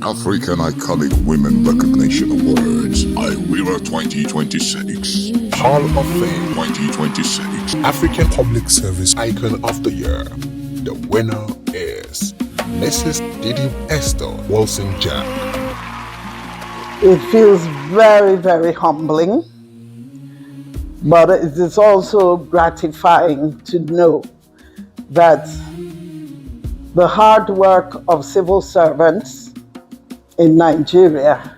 African Iconic Women Recognition Awards, Aiwra 2026. Hall of Fame 2026. African Public Service Icon of the Year. The winner is Mrs. Didi Esther, Walson-Jack. It feels very, very humbling, but it is also gratifying to know that the hard work of civil servants in Nigeria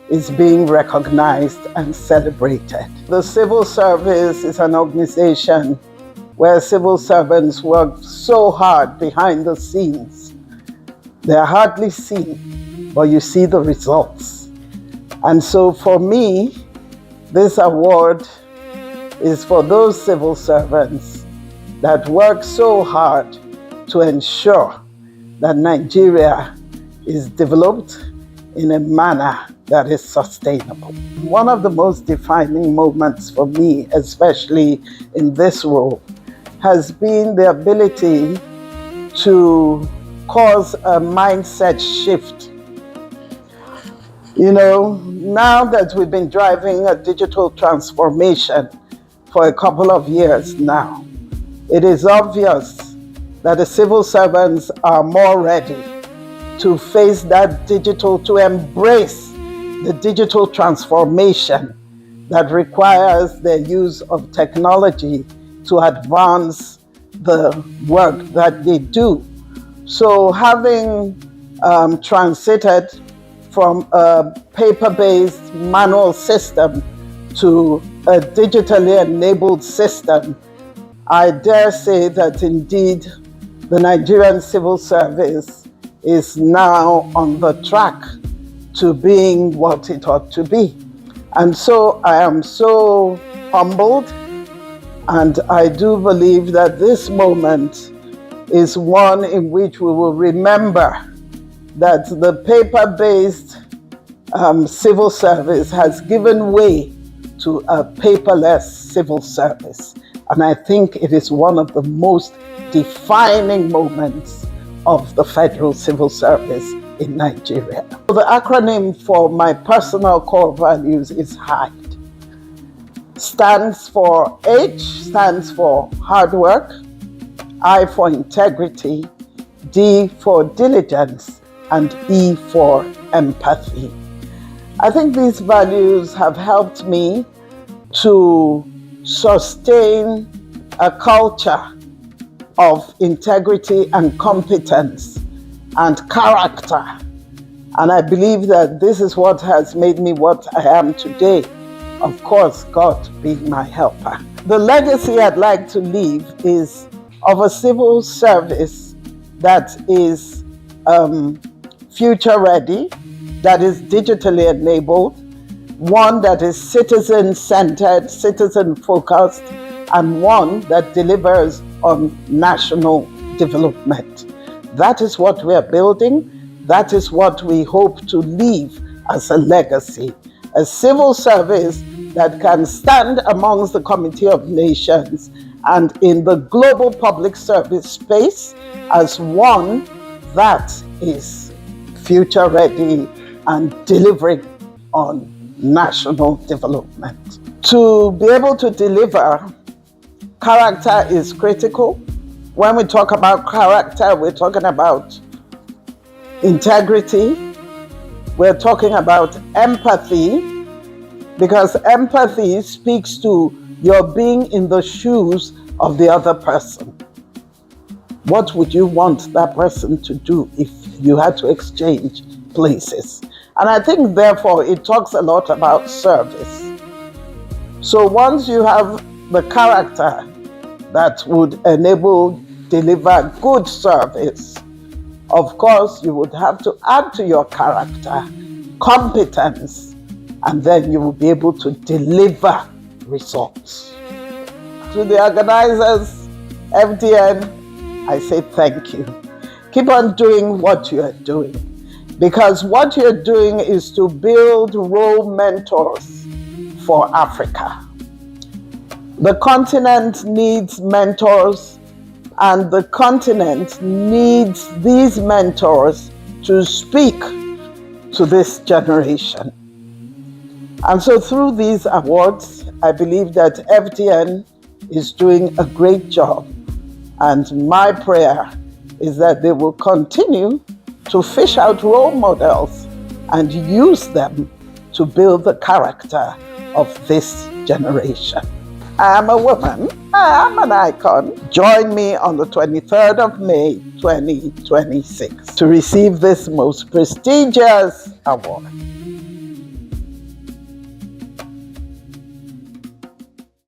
is being recognized and celebrated. The civil service is an organization where civil servants work so hard behind the scenes. They're hardly seen, but you see the results. And so for me, this award is for those civil servants that work so hard to ensure that Nigeria is developed in a manner that is sustainable. One of the most defining moments for me, especially in this role, has been the ability to cause a mindset shift. You know, now that we've been driving a digital transformation for a couple of years now, it is obvious that the civil servants are more ready to face that digital, to embrace the digital transformation that requires the use of technology to advance the work that they do. So having transited from a paper-based manual system to a digitally enabled system, I dare say that indeed the Nigerian civil service is now on the track to being what it ought to be. And so I am so humbled, and I do believe that this moment is one in which we will remember that the paper-based civil service has given way to a paperless civil service. And I think it is one of the most defining moments of the federal civil service in Nigeria. The acronym for my personal core values is HIDE. Stands for H stands for hard work, I for integrity, D for diligence, and E for empathy. I think these values have helped me to sustain a culture of integrity and competence and character. And I believe that this is what has made me what I am today. Of course, God being my helper. The legacy I'd like to leave is of a civil service that is future ready, that is digitally enabled, one that is citizen-centered, citizen-focused, and one that delivers on national development. That is what we are building. That is what we hope to leave as a legacy. A civil service that can stand amongst the Committee of Nations and in the global public service space as one that is future ready and delivering on national development. To be able to deliver, character is critical. When we talk about character, we're talking about integrity. We're talking about empathy, because empathy speaks to your being in the shoes of the other person. What would you want that person to do if you had to exchange places? And I think, therefore, it talks a lot about service. So once you have the character that would enable deliver good service, of course, you would have to add to your character competence, and then you will be able to deliver results. To the organizers, FDN, I say thank you. Keep on doing what you are doing, because what you're doing is to build role mentors for Africa. The continent needs mentors, and the continent needs these mentors to speak to this generation. And so through these awards, I believe that FDN is doing a great job. And my prayer is that they will continue to fish out role models and use them to build the character of this generation. I am a woman. I am an icon. Join me on the 23rd of May, 2026 to receive this most prestigious award.